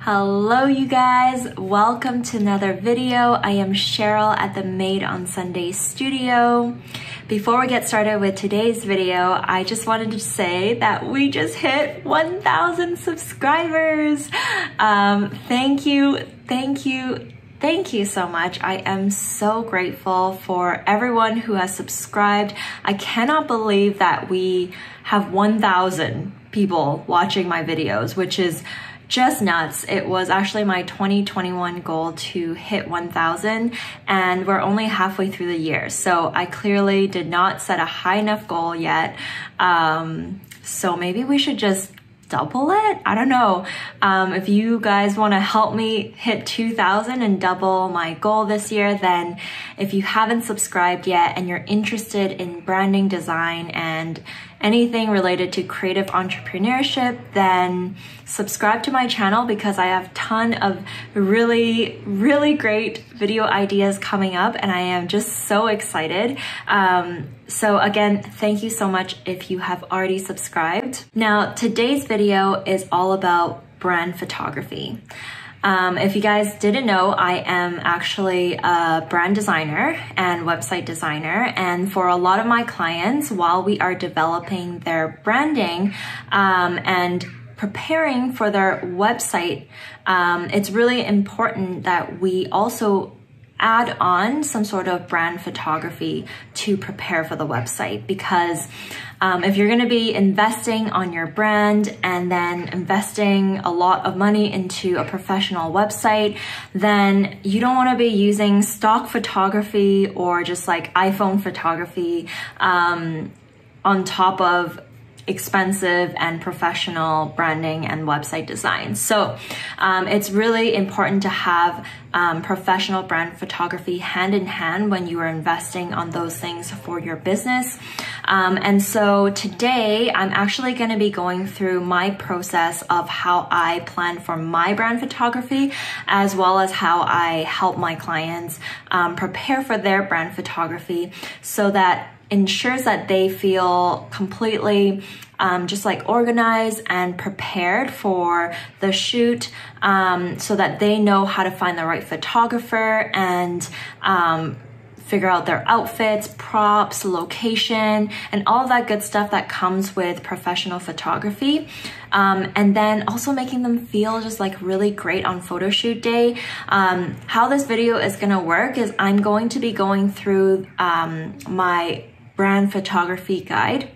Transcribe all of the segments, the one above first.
Hello you guys, welcome to another video. I am Cheryl at the Made on Sunday studio. Before we get started with today's video, I just wanted to say that we just hit 1,000 subscribers. Thank you so much. I am so grateful for everyone who has subscribed. I cannot believe that we have 1,000 people watching my videos, which is just nuts. It was actually my 2021 goal to hit 1,000 and we're only halfway through the year. So I clearly did not set a high enough goal yet. So maybe we should just double it? I don't know. If you guys want to help me hit 2,000 and double my goal this year, then if you haven't subscribed yet and you're interested in branding design and anything related to creative entrepreneurship, then subscribe to my channel because I have a ton of really great video ideas coming up and I am just so excited. So again, thank you so much if you have already subscribed. Now, today's video is all about brand photography. If you guys didn't know, I am actually a brand designer and website designer. And for a lot of my clients, while we are developing their branding and preparing for their website, it's really important that we also add on some sort of brand photography to prepare for the website, because if you're going to be investing on your brand and then investing a lot of money into a professional website, then you don't want to be using stock photography or just like iPhone photography on top of expensive and professional branding and website design. So it's really important to have professional brand photography hand in hand when you are investing on those things for your business. And so today I'm actually going to be going through my process of how I plan for my brand photography, as well as how I help my clients prepare for their brand photography, so that ensures that they feel completely just like organized and prepared for the shoot, so that they know how to find the right photographer and figure out their outfits, props, location, and all that good stuff that comes with professional photography. And then also making them feel just like really great on photo shoot day. How this video is gonna work is I'm going to be going through my brand photography guide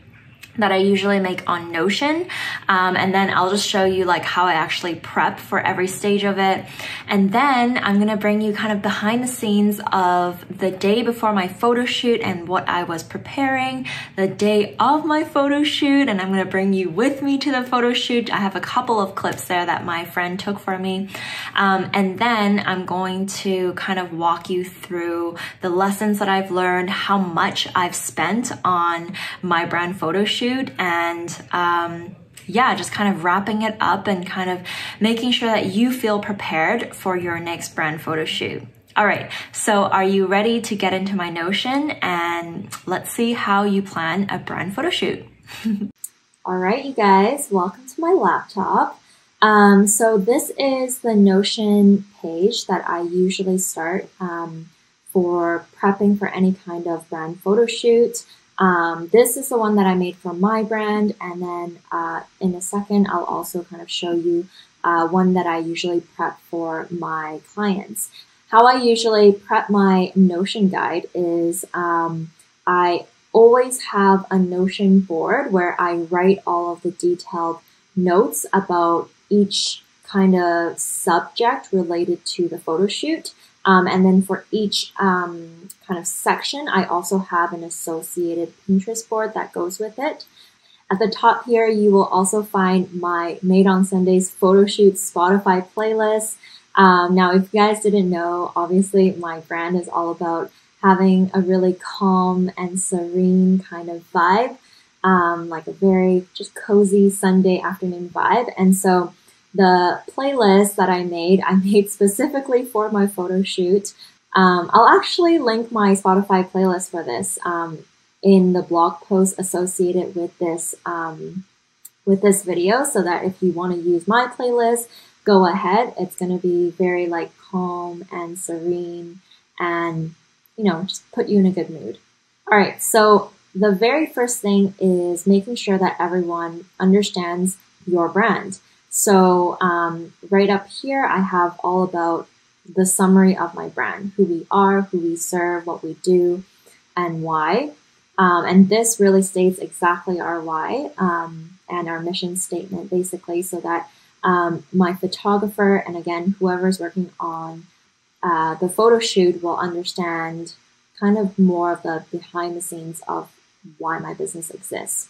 that I usually make on Notion. And then I'll just show you like how I actually prep for every stage of it. And then I'm gonna bring you kind of behind the scenes of the day before my photo shoot and what I was preparing, the day of my photo shoot, and I'm gonna bring you with me to the photo shoot. I have a couple of clips there that my friend took for me. And then I'm going to kind of walk you through the lessons that I've learned, how much I've spent on my brand photo shoot, and yeah, just kind of wrapping it up and kind of making sure that you feel prepared for your next brand photo shoot. All right, so are you ready to get into my Notion and let's see how you plan a brand photo shoot? All right, you guys, welcome to my laptop. So this is the Notion page that I usually start for prepping for any kind of brand photo shoot. This is the one that I made for my brand, and then in a second I'll also kind of show you one that I usually prep for my clients. How I usually prep my Notion guide is I always have a Notion board where I write all of the detailed notes about each kind of subject related to the photo shoot. And then for each kind of section, I also have an associated Pinterest board that goes with it. At the top here, you will also find my Made on Sundays photo shoot Spotify playlist. Now, if you guys didn't know, obviously my brand is all about having a really calm and serene kind of vibe, like a very just cozy Sunday afternoon vibe. And so the playlist that I made specifically for my photo shoot. I'll actually link my Spotify playlist for this in the blog post associated with this video, so that if you want to use my playlist, go ahead. It's going to be very like calm and serene and, you know, just put you in a good mood. All right, so the very first thing is making sure that everyone understands your brand. So right up here, I have all about the summary of my brand, who we are, who we serve, what we do, and why. And this really states exactly our why and our mission statement, basically, so that my photographer, and again, whoever's working on the photo shoot will understand kind of more of the behind the scenes of why my business exists.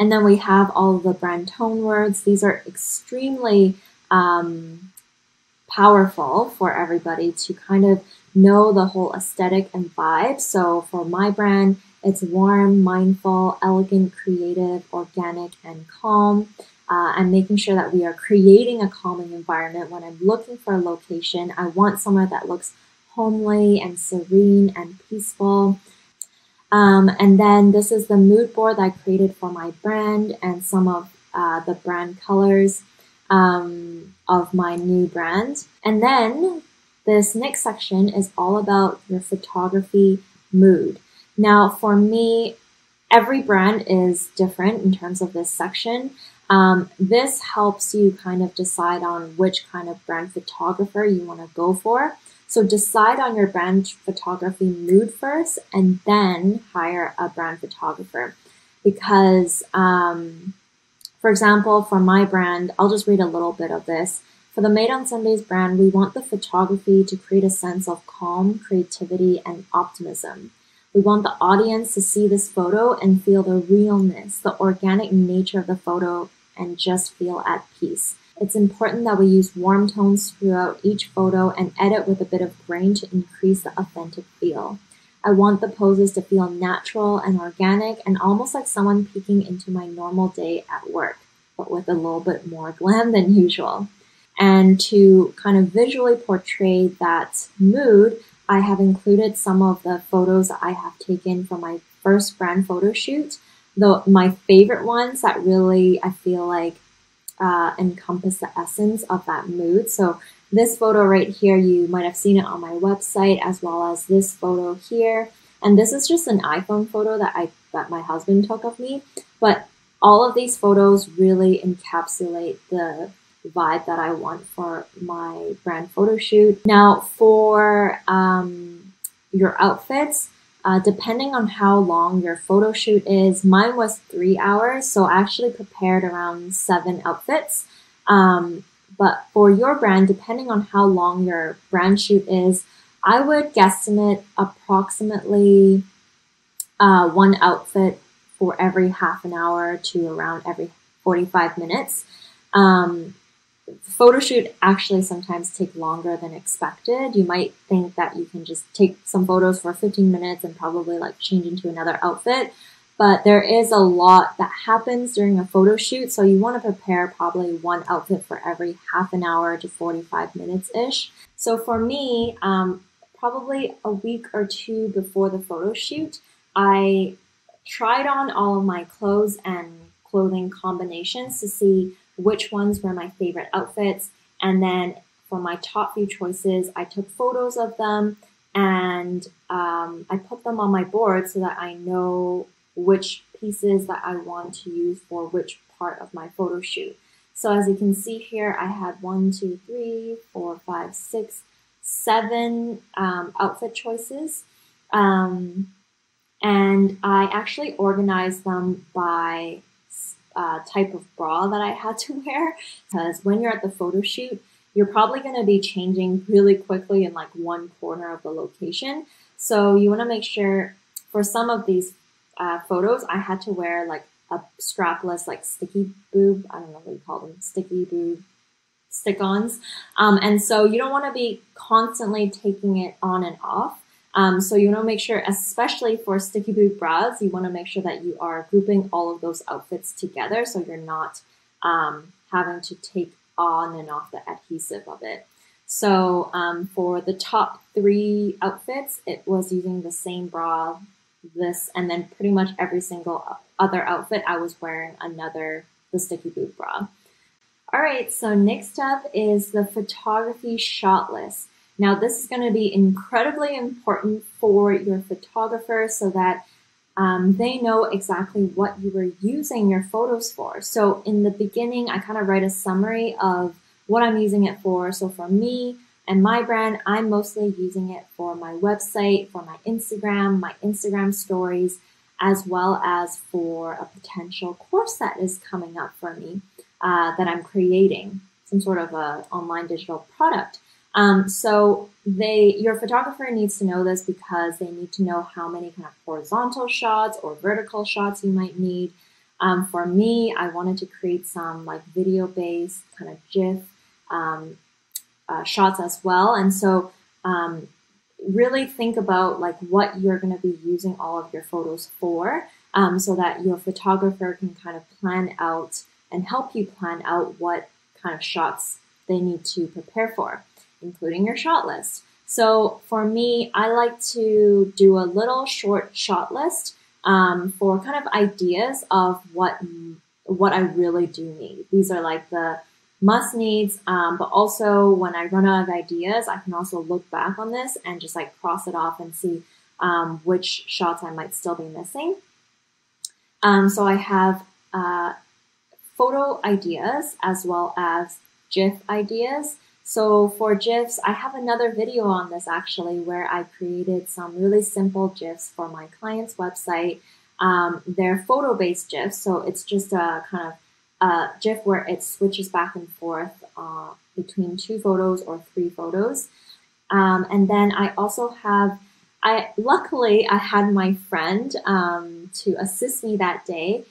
And then we have all of the brand tone words. These are extremely powerful for everybody to kind of know the whole aesthetic and vibe. So for my brand, it's warm, mindful, elegant, creative, organic, and calm. I'm making sure that we are creating a calming environment. When I'm looking for a location, I want somewhere that looks homely and serene and peaceful. And then this is the mood board that I created for my brand and some of the brand colors of my new brand. And then this next section is all about your photography mood. Now, for me, every brand is different in terms of this section. This helps you kind of decide on which kind of brand photographer you want to go for. So decide on your brand photography mood first and then hire a brand photographer. Because, for example, for my brand, I'll just read a little bit of this. For the Made on Sundays brand, we want the photography to create a sense of calm, creativity, and optimism. We want the audience to see this photo and feel the realness, the organic nature of the photo, and just feel at peace. It's important that we use warm tones throughout each photo and edit with a bit of grain to increase the authentic feel. I want the poses to feel natural and organic and almost like someone peeking into my normal day at work, but with a little bit more glam than usual. And to kind of visually portray that mood, I have included some of the photos I have taken from my first brand photo shoot. Though my favorite ones that really, I feel like, encompass the essence of that mood. So this photo right here, you might have seen it on my website, as well as this photo here. And this is just an iPhone photo that my husband took of me. But all of these photos really encapsulate the vibe that I want for my brand photo shoot. Now for your outfits, depending on how long your photo shoot is, mine was 3 hours, so I actually prepared around 7 outfits. But for your brand, depending on how long your brand shoot is, I would guesstimate approximately 1 outfit for every half an hour to around every 45 minutes. Photo shoot actually sometimes take longer than expected. You might think that you can just take some photos for 15 minutes and probably like change into another outfit, but there is a lot that happens during a photo shoot. So you want to prepare probably 1 outfit for every half an hour to 45 minutes-ish. So for me, probably a week or 2 before the photo shoot, I tried on all of my clothes and clothing combinations to see which ones were my favorite outfits. And then for my top few choices, I took photos of them and I put them on my board so that I know which pieces that I want to use for which part of my photo shoot. So as you can see here, I had 1, 2, 3, 4, 5, 6, 7 outfit choices. And I actually organized them by type of bra that I had to wear, because when you're at the photo shoot, you're probably going to be changing really quickly in like one corner of the location. So you want to make sure for some of these photos, I had to wear like a strapless, like sticky boob. I don't know what you call them, sticky boob stick-ons. And so you don't want to be constantly taking it on and off. So you want to make sure, especially for sticky boob bras, you want to make sure that you are grouping all of those outfits together so you're not having to take on and off the adhesive of it. So for the top 3 outfits, it was using the same bra, this, and then pretty much every single other outfit I was wearing the sticky boob bra. All right, so next up is the photography shot list. Now this is going to be incredibly important for your photographer so that they know exactly what you were using your photos for. So in the beginning, I kind of write a summary of what I'm using it for. So for me and my brand, I'm mostly using it for my website, for my Instagram stories, as well as for a potential course that is coming up for me that I'm creating, some sort of a online digital product. So your photographer needs to know this because they need to know how many kind of horizontal shots or vertical shots you might need. For me, I wanted to create some like video-based kind of GIF shots as well. And so really think about like what you're going to be using all of your photos for, so that your photographer can kind of plan out and help you plan out what kind of shots they need to prepare for, including your shot list. So for me, I like to do a little short shot list for kind of ideas of what I really do need. These are like the must needs, but also when I run out of ideas, I can also look back on this and just like cross it off and see which shots I might still be missing. So I have photo ideas as well as GIF ideas. So for GIFs, I have another video on this actually where I created some really simple GIFs for my client's website. They're photo-based GIFs, so it's just a kind of GIF where it switches back and forth between 2 photos or 3 photos. And then I also have, luckily I had my friend to assist me that day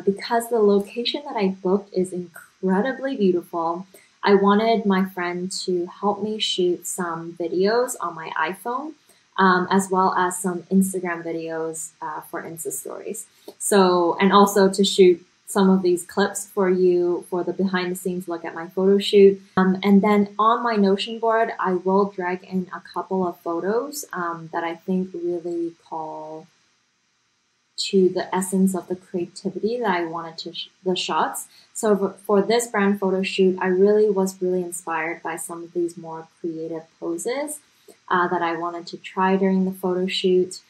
because the location that I booked is incredibly beautiful. I wanted my friend to help me shoot some videos on my iPhone, as well as some Instagram videos for Insta stories. So, and also to shoot some of these clips for you for the behind the scenes look at my photo shoot. And then on my Notion board, I will drag in a couple of photos that I think really call to the essence of the creativity that I wanted to the shots. So for this brand photo shoot, I was really inspired by some of these more creative poses that I wanted to try during the photo shoot.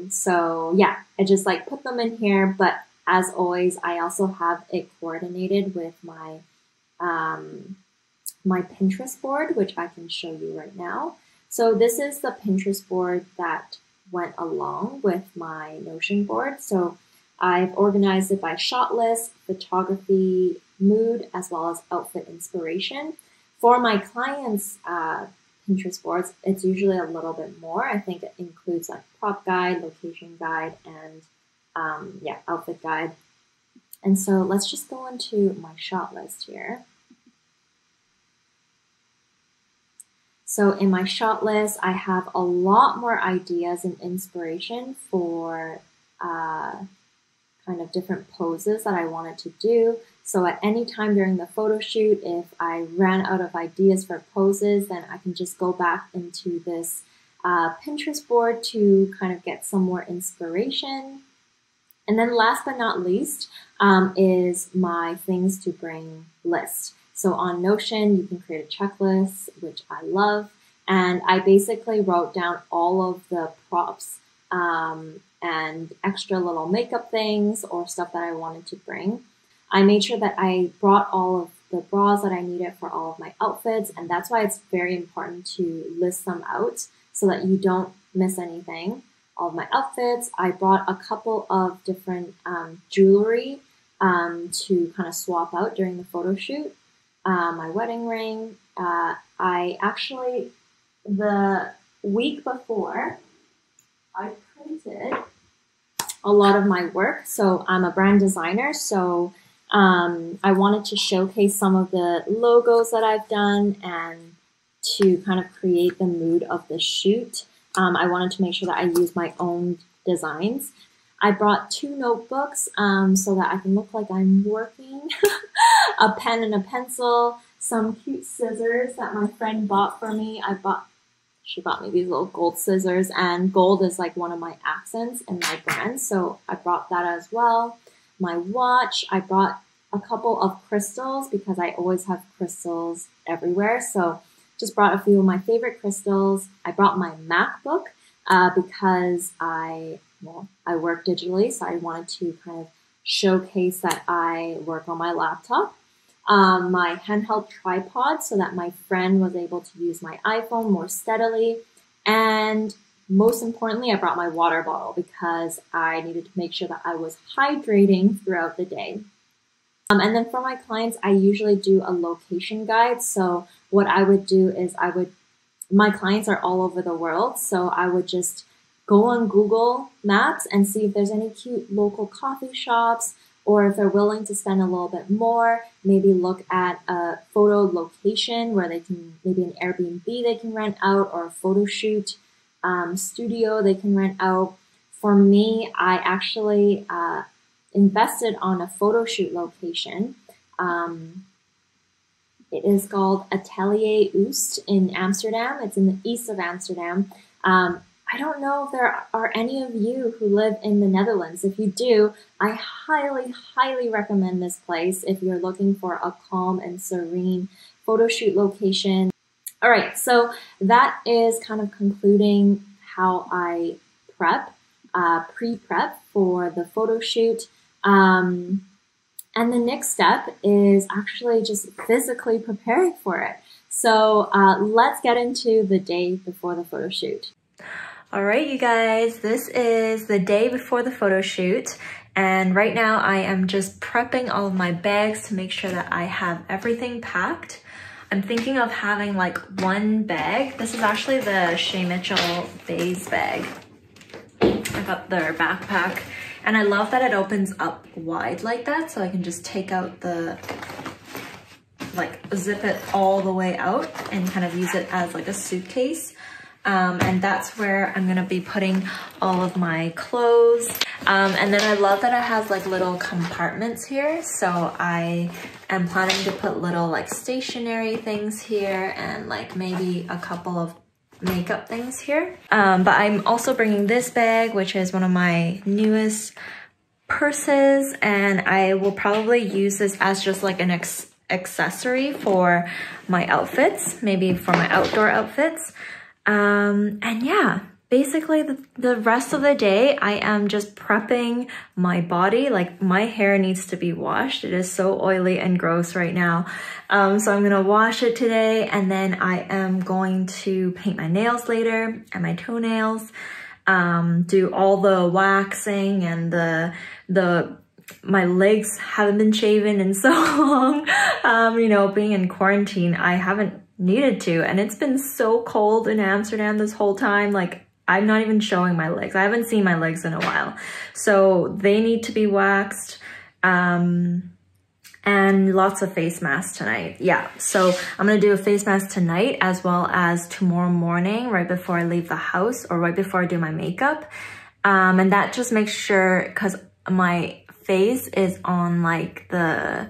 So yeah, I just like put them in here, but as always, I also have it coordinated with my my Pinterest board, which I can show you right now. So this is the Pinterest board that went along with my Notion board. So I've organized it by shot list, photography, mood, as well as outfit inspiration. For my clients' Pinterest boards, it's usually a little bit more. I think it includes like prop guide, location guide, and yeah, outfit guide. And so let's just go into my shot list here. So in my shot list, I have a lot more ideas and inspiration for kind of different poses that I wanted to do. So at any time during the photo shoot, if I ran out of ideas for poses, then I can just go back into this Pinterest board to kind of get some more inspiration. And then last but not least is my things to bring list. So on Notion, you can create a checklist, which I love. And I basically wrote down all of the props and extra little makeup things or stuff that I wanted to bring. I made sure that I brought all of the bras that I needed for all of my outfits. And that's why it's very important to list them out so that you don't miss anything. All of my outfits. I brought a couple of different jewelry to kind of swap out during the photo shoot. My wedding ring. I actually, the week before, I printed a lot of my work. So I'm a brand designer. So I wanted to showcase some of the logos that I've done and to kind of create the mood of the shoot. I wanted to make sure that I use my own designs. I brought 2 notebooks so that I can look like I'm working, a pen and a pencil, some cute scissors that my friend bought for me. She bought me these little gold scissors, and gold is like one of my accents in my brand, so I brought that as well. My watch, I brought a couple of crystals because I always have crystals everywhere. So just brought a few of my favorite crystals. I brought my MacBook because I work digitally, so I wanted to kind of showcase that I work on my laptop. My handheld tripod so that my friend was able to use my iPhone more steadily. And most importantly, I brought my water bottle because I needed to make sure that I was hydrating throughout the day. And then for my clients, I usually do a location guide. So what I would do is my clients are all over the world. So I would just go on Google Maps and see if there's any cute local coffee shops, or if they're willing to spend a little bit more, maybe look at a photo location where they can, maybe an Airbnb they can rent out, or a photo shoot studio they can rent out. For me, I actually invested on a photo shoot location. It is called Atelier Oost in Amsterdam. It's in the east of Amsterdam. I don't know if there are any of you who live in the Netherlands. If you do, I highly, highly recommend this place if you're looking for a calm and serene photo shoot location. All right, so that is kind of concluding how I pre-prep for the photo shoot. And the next step is actually just physically preparing for it. So let's get into the day before the photo shoot. All right, you guys, this is the day before the photo shoot. And right now I am just prepping all of my bags to make sure that I have everything packed. I'm thinking of having like one bag. This is actually the Shea Mitchell Baze bag. I got their backpack. And I love that it opens up wide like that, so I can just take out the, like zip it all the way out and kind of use it as like a suitcase. And that's where I'm gonna be putting all of my clothes. And then I love that it has like little compartments here. So I am planning to put little like stationery things here and like maybe a couple of makeup things here. But I'm also bringing this bag, which is one of my newest purses, and I will probably use this as just like an accessory for my outfits, maybe for my outdoor outfits. And yeah, basically the rest of the day I am just prepping my body. Like my hair needs to be washed. It is so oily and gross right now. So I'm gonna wash it today, and then I am going to paint my nails later and my toenails, do all the waxing, and my legs haven't been shaven in so long. You know, being in quarantine, I haven't needed to, and it's been so cold in Amsterdam this whole time. Like I'm not even showing my legs. I haven't seen my legs in a while. So they need to be waxed. And lots of face masks tonight. Yeah, so I'm gonna do a face mask tonight as well as tomorrow morning right before I leave the house, or right before I do my makeup. And that just makes sure, because my face is on like the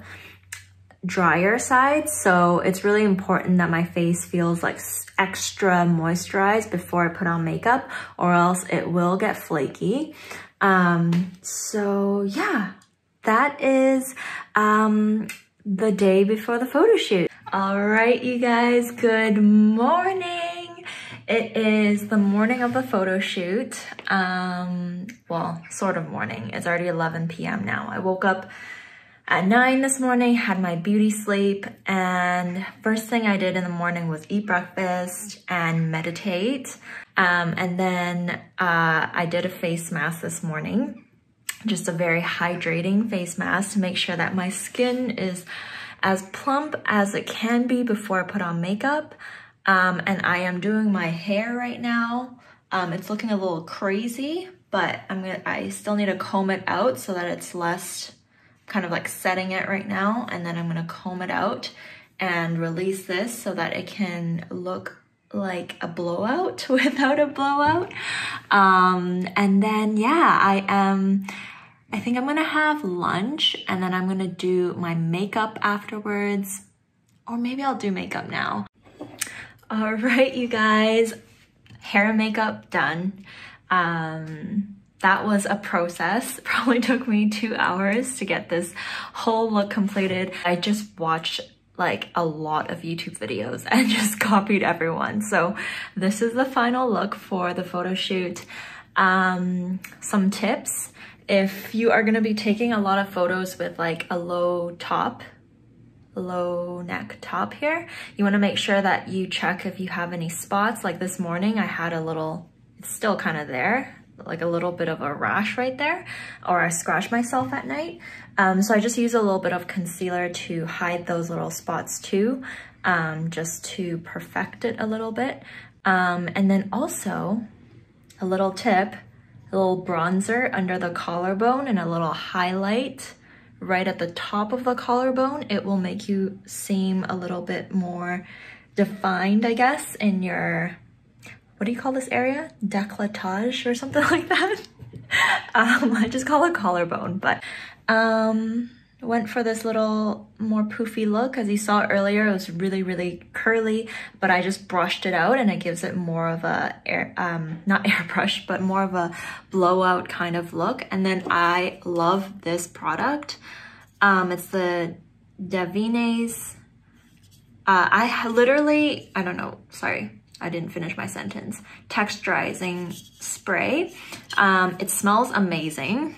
drier side, so it's really important that my face feels like extra moisturized before I put on makeup, or else it will get flaky. So yeah, that is the day before the photo shoot. All right, you guys, good morning. It is the morning of the photo shoot. Well, sort of morning. It's already 11 p.m. now. I woke up at 9 this morning, had my beauty sleep, and first thing I did in the morning was eat breakfast and meditate. And then I did a face mask this morning, just a very hydrating face mask to make sure that my skin is as plump as it can be before I put on makeup. And I am doing my hair right now. It's looking a little crazy, but I still need to comb it out so that it's less kind of like setting it right now. And then I'm gonna comb it out and release this so that it can look like a blowout without a blowout. And then yeah, I think I'm gonna have lunch, and then I'm gonna do my makeup afterwards, or maybe I'll do makeup now. All right, you guys, hair and makeup done. that was a process. It probably took me 2 hours to get this whole look completed. I just watched like a lot of YouTube videos and just copied everyone. So this is the final look for the photo shoot. Some tips. If you are gonna be taking a lot of photos with like a low neck top here, you wanna make sure that you check if you have any spots. Like this morning, I had a little, it's still kind of there, like a little bit of a rash right there, or I scratched myself at night. So I just use a little bit of concealer to hide those little spots too, just to perfect it a little bit. And then also, a little tip, a little bronzer under the collarbone and a little highlight right at the top of the collarbone. It will make you seem a little bit more defined, I guess, in your, what do you call this area? Décolletage or something like that. I just call it collarbone, but went for this little more poofy look. As you saw earlier, it was really curly, but I just brushed it out and it gives it more of a, not airbrush, but more of a blowout kind of look. And then I love this product. It's the Davines. I don't know, sorry. I didn't finish my sentence. Texturizing Spray. It smells amazing.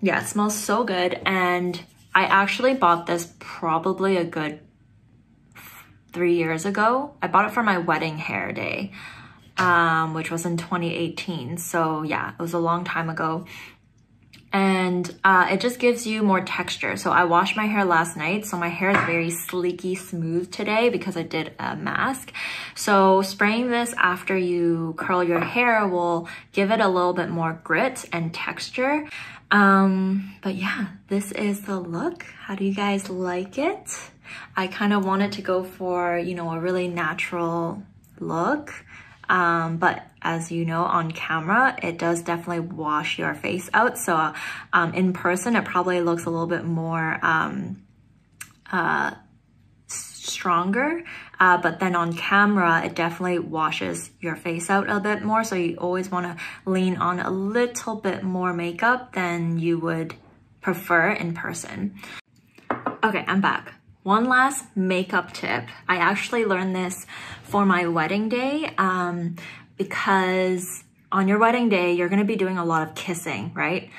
Yeah, it smells so good. And I actually bought this probably a good 3 years ago. I bought it for my wedding hair day, which was in 2018. So yeah, it was a long time ago. And it just gives you more texture. So I washed my hair last night, so my hair is very sleeky smooth today because I did a mask. So spraying this after you curl your hair will give it a little bit more grit and texture. But yeah, this is the look. How do you guys like it? I kind of wanted to go for, you know, a really natural look. But as you know, on camera, it does definitely wash your face out. So in person, it probably looks a little bit more stronger. But then on camera, it definitely washes your face out a bit more. So you always want to lean on a little bit more makeup than you would prefer in person. Okay, I'm back. One last makeup tip. I actually learned this for my wedding day because on your wedding day, you're going to be doing a lot of kissing, right?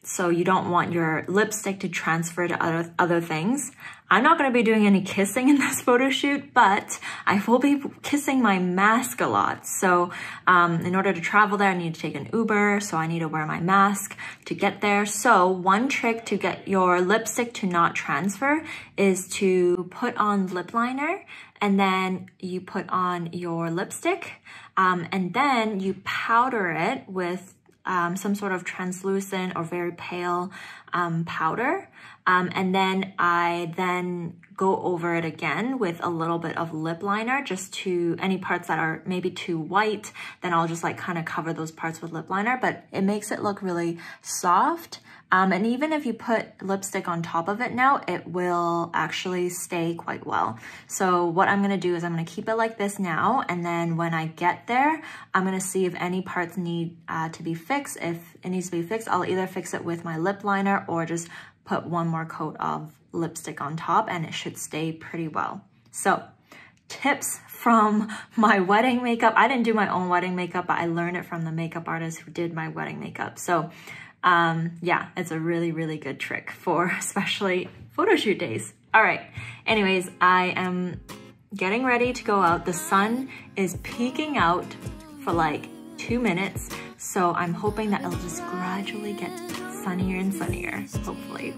So you don't want your lipstick to transfer to other things. I'm not going to be doing any kissing in this photo shoot, but I will be kissing my mask a lot. So in order to travel there, I need to take an Uber, so I need to wear my mask to get there. So one trick to get your lipstick to not transfer is to put on lip liner, and then you put on your lipstick, and then you powder it with some sort of translucent or very pale powder. And then I go over it again with a little bit of lip liner, just to any parts that are maybe too white, then I'll just like kind of cover those parts with lip liner, but it makes it look really soft. And even if you put lipstick on top of it now, it will actually stay quite well. So what I'm gonna do is I'm gonna keep it like this now, and then when I get there, I'm gonna see if any parts need to be fixed. If it needs to be fixed, I'll either fix it with my lip liner or just put one more coat of lipstick on top, and it should stay pretty well. So tips from my wedding makeup. I didn't do my own wedding makeup, but I learned it from the makeup artist who did my wedding makeup. So yeah, it's a really good trick for especially photo shoot days. All right, anyways, I am getting ready to go out. The sun is peeking out for like 2 minutes, so I'm hoping that it'll just gradually get sunnier and sunnier, hopefully.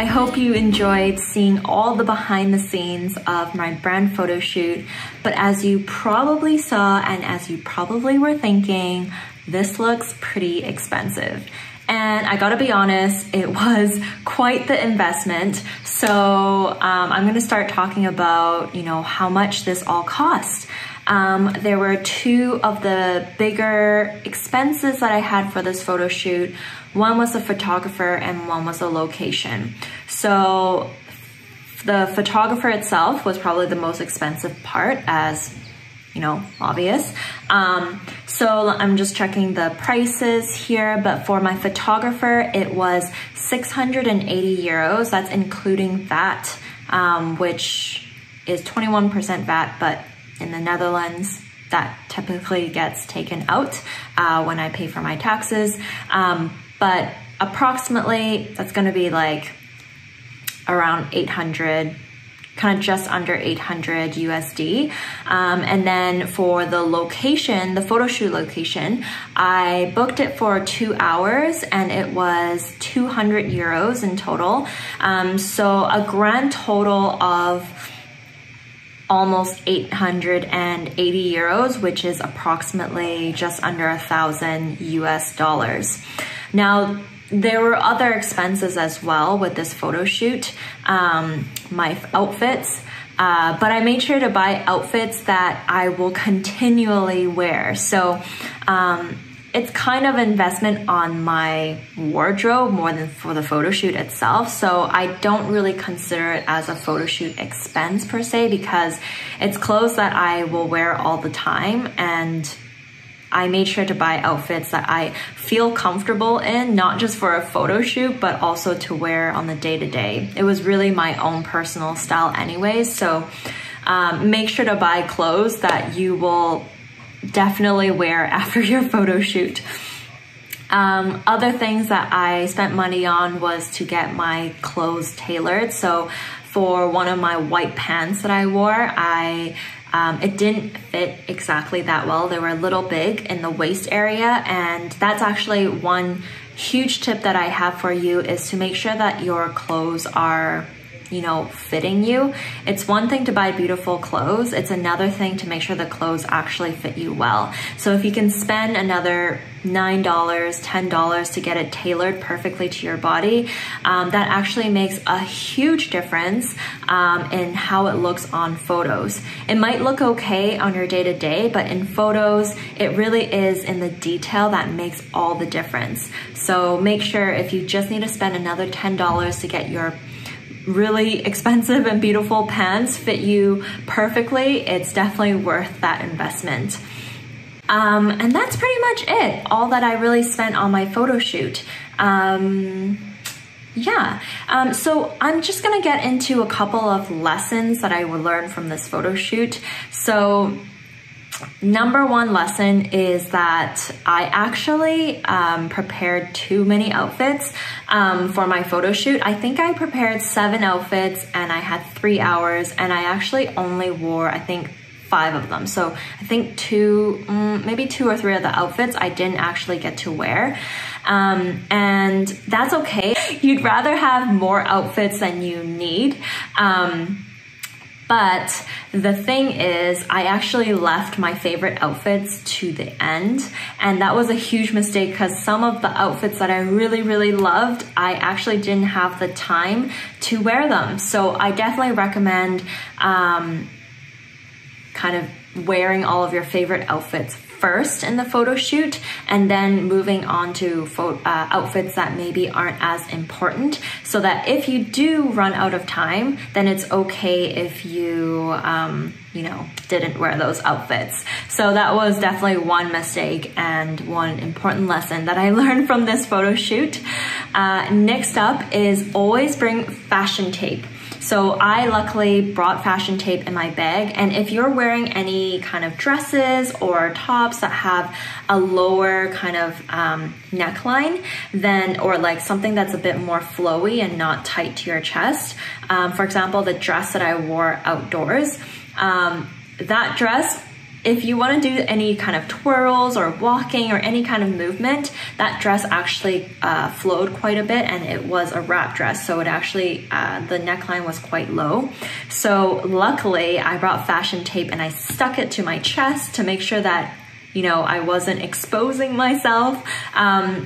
I hope you enjoyed seeing all the behind the scenes of my brand photo shoot. But as you probably saw and as you probably were thinking, this looks pretty expensive. And I gotta be honest, it was quite the investment. So I'm gonna start talking about, how much this all cost. There were two of the bigger expenses that I had for this photo shoot. One was a photographer and one was a location. So the photographer itself was probably the most expensive part, as obvious. So I'm just checking the prices here, but for my photographer, it was 680 euros. That's including VAT, which is 21% VAT, but in the Netherlands, that typically gets taken out when I pay for my taxes. But approximately, that's gonna be like around 800, kind of just under 800 USD. And then for the location, the photo shoot location, I booked it for 2 hours and it was 200 euros in total. So a grand total of almost 880 euros, which is approximately just under $1,000 US. Now, there were other expenses as well with this photo shoot, my outfits, but I made sure to buy outfits that I will continually wear. So it's kind of investment on my wardrobe more than for the photo shoot itself. So I don't really consider it as a photo shoot expense per se, because it's clothes that I will wear all the time, and I made sure to buy outfits that I feel comfortable in, not just for a photo shoot, but also to wear on the day-to-day. It was really my own personal style anyways, so make sure to buy clothes that you will definitely wear after your photo shoot. Other things that I spent money on was to get my clothes tailored. So for one of my white pants that I wore, it didn't fit exactly that well. They were a little big in the waist area, and that's actually one huge tip that I have for you, is to make sure that your clothes are fitting you. It's one thing to buy beautiful clothes. It's another thing to make sure the clothes actually fit you well. So if you can spend another $9, $10 to get it tailored perfectly to your body, that actually makes a huge difference in how it looks on photos. It might look okay on your day-to-day, but in photos, it really is in the detail that makes all the difference. So make sure, if you just need to spend another $10 to get your really expensive and beautiful pants fit you perfectly, it's definitely worth that investment. And that's pretty much it, all that I really spent on my photo shoot. So I'm just gonna get into a couple of lessons that I would learn from this photo shoot. So number one lesson is that I actually prepared too many outfits for my photo shoot. I think I prepared 7 outfits and I had 3 hours, and I actually only wore, I think, 5 of them. So I think maybe 2 or 3 of the outfits I didn't actually get to wear. And that's okay. You'd rather have more outfits than you need. But the thing is, I actually left my favorite outfits to the end, and that was a huge mistake, because some of the outfits that I really, really loved, I actually didn't have the time to wear them. So I definitely recommend kind of wearing all of your favorite outfits first in the photo shoot, and then moving on to outfits that maybe aren't as important, so that if you do run out of time, then it's okay if you didn't wear those outfits. So that was definitely one mistake and one important lesson that I learned from this photo shoot. Next up is always bring fashion tape. So I luckily brought fashion tape in my bag, and if you're wearing any kind of dresses or tops that have a lower kind of neckline, then, or like something that's a bit more flowy and not tight to your chest, for example, the dress that I wore outdoors, that dress if you want to do any kind of twirls or walking or any kind of movement, that dress actually flowed quite a bit, and it was a wrap dress, so it actually, the neckline was quite low. So luckily I brought fashion tape and I stuck it to my chest to make sure that, you know, I wasn't exposing myself.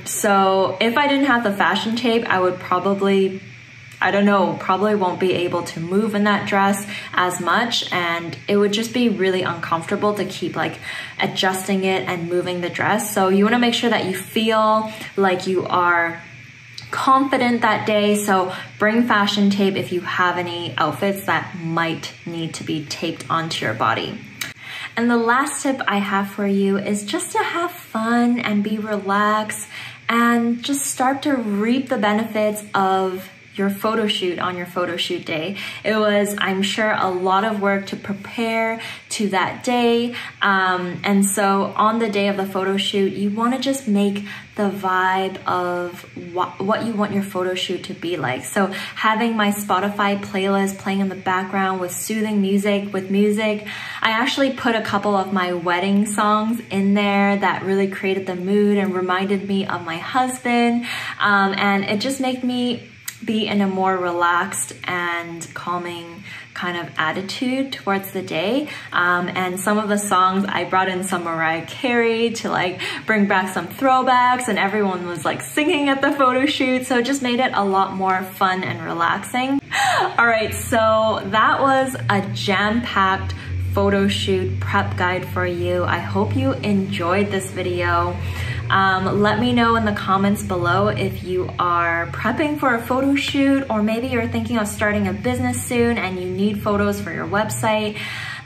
So if I didn't have the fashion tape, I would probably, I don't know, probably won't be able to move in that dress as much, and it would just be really uncomfortable to keep like adjusting it and moving the dress. So you want to make sure that you feel like you are confident that day. So bring fashion tape if you have any outfits that might need to be taped onto your body. And the last tip I have for you is just to have fun and be relaxed and just start to reap the benefits of your photo shoot on your photo shoot day. It was, I'm sure, a lot of work to prepare to that day. And so on the day of the photo shoot, you want to just make the vibe of what you want your photo shoot to be like. So having my Spotify playlist playing in the background with soothing music, I actually put a couple of my wedding songs in there that really created the mood and reminded me of my husband. And it just made me be in a more relaxed and calming kind of attitude towards the day. And some of the songs, I brought in some Mariah Carey to like bring back some throwbacks, and everyone was like singing at the photo shoot. So it just made it a lot more fun and relaxing. All right, so that was a jam-packed photo shoot prep guide for you. I hope you enjoyed this video. Let me know in the comments below if you are prepping for a photo shoot, or maybe you're thinking of starting a business soon and you need photos for your website.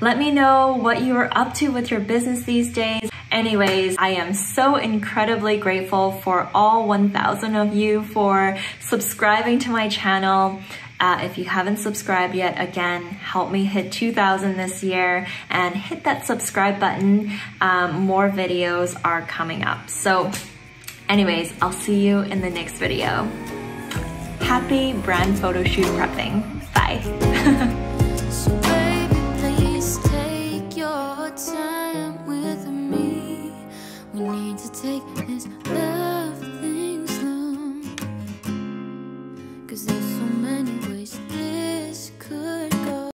Let me know what you are up to with your business these days. Anyways, I am so incredibly grateful for all 1,000 of you for subscribing to my channel. If you haven't subscribed yet, again, help me hit 2,000 this year and hit that subscribe button. More videos are coming up. So anyways, I'll see you in the next video. Happy brand photo shoot prepping. Bye.